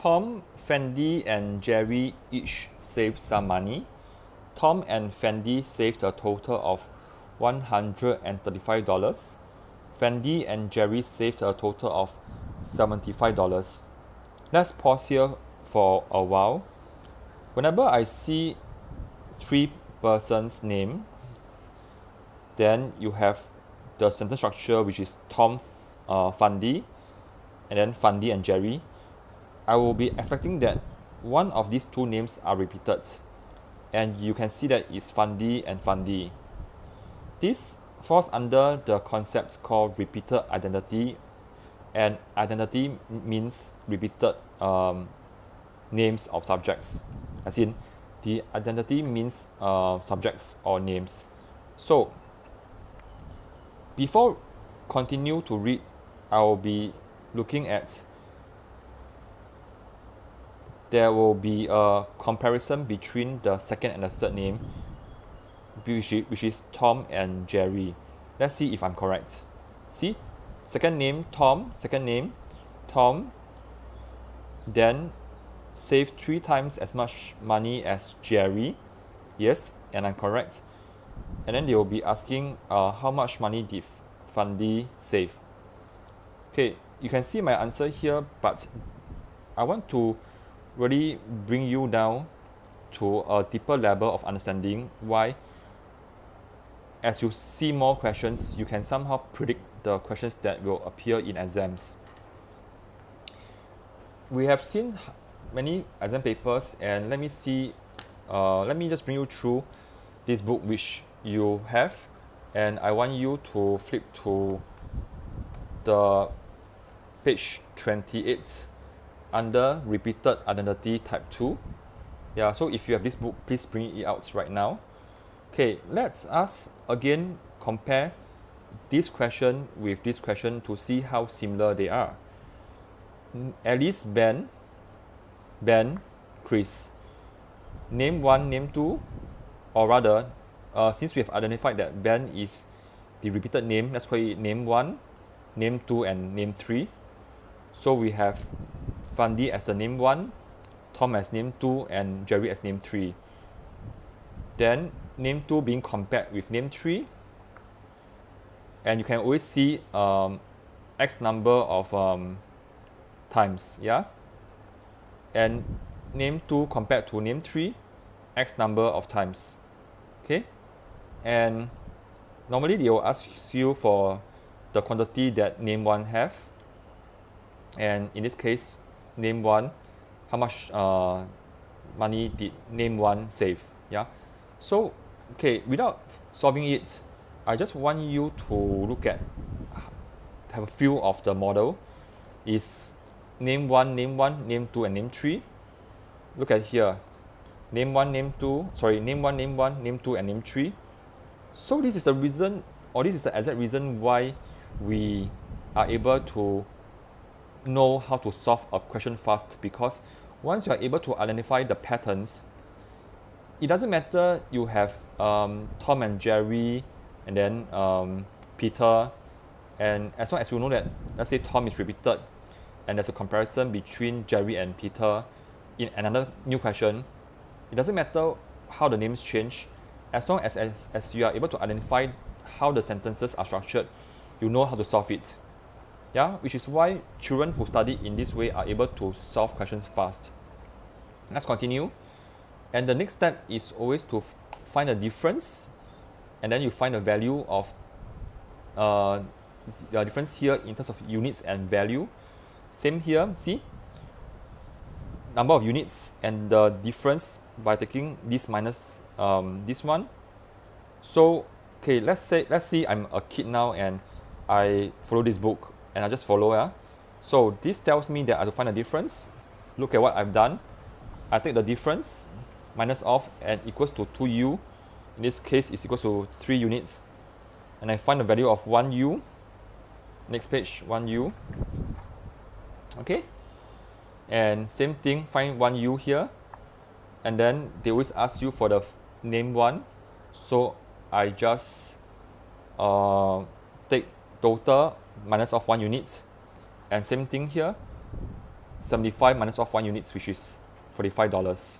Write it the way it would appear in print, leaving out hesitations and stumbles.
Tom, Fendi, and Jerry each saved some money. Tom and Fendi saved a total of $135. Fendi and Jerry saved a total of $75. Let's pause here for a while. Whenever I see three persons' name, then you have the sentence structure, which is Tom, Fendi, and then Fendi and Jerry. I will be expecting that one of these two names are repeated, and you can see that it's Fendi and Fendi. This falls under the concepts called repeated identity, and identity means repeated names of subjects, as in the identity means subjects or names. So before continue to read, I will be looking at, there will be a comparison between the second and the third name, which is Tom and Jerry. Let's see if I'm correct. See, second name Tom, then save 3 times as much money as Jerry. Yes, and I'm correct. And then they will be asking how much money did Fendi save. Okay, you can see my answer here, but I want to really bring you down to a deeper level of understanding why, as you see more questions, you can somehow predict the questions that will appear in exams. We have seen many exam papers, and let me just bring you through this book which you have, and I want you to flip to the page 28 under repeated identity type 2. Yeah, so if you have this book, please bring it out right now. Okay, let's us again compare this question with this question to see how similar they are. Alice, Ben, Chris. Name 1, name 2, or rather, since we have identified that Ben is the repeated name, let's call it name 1, name 2, and name 3. So we have Fendi as the name 1, Tom as name 2, and Jerry as name 3. Then name 2 being compared with name 3, and you can always see X number of times, yeah? And name 2 compared to name 3, X number of times, okay? And normally they will ask you for the quantity that name 1 have, and in this case, name 1, how much money did name 1 save, yeah? So, okay, without solving it, I just want you to look at, have a feel of the model. Is name 1, name 2, and name 3. Look at here, name 1, name 2, name 1, name 2, and name 3. So this is the reason, or this is the exact reason why we are able to know how to solve a question fast, because once you are able to identify the patterns, it doesn't matter you have Tom and Jerry and then Peter, and as long as you know that, let's say Tom is repeated and there's a comparison between Jerry and Peter in another new question, it doesn't matter how the names change, as long as you are able to identify how the sentences are structured, you know how to solve it. Yeah, which is why children who study in this way are able to solve questions fast. Let's continue. And the next step is always to find a difference, and then you find the value of the difference here in terms of units and value. Same here, see, number of units and the difference by taking this minus this one. So okay, let's see I'm a kid now and I follow this book and I just follow. Yeah. So this tells me that I have to find a difference. Look at what I've done. I take the difference, minus off, and equals to 2u. In this case, it's equals to 3 units. And I find the value of 1u. Next page, 1u. Okay. And same thing, find 1u here. And then they always ask you for the name 1. So I just take total minus of 1 unit. And same thing here. 75 minus off 1 units, which is $45.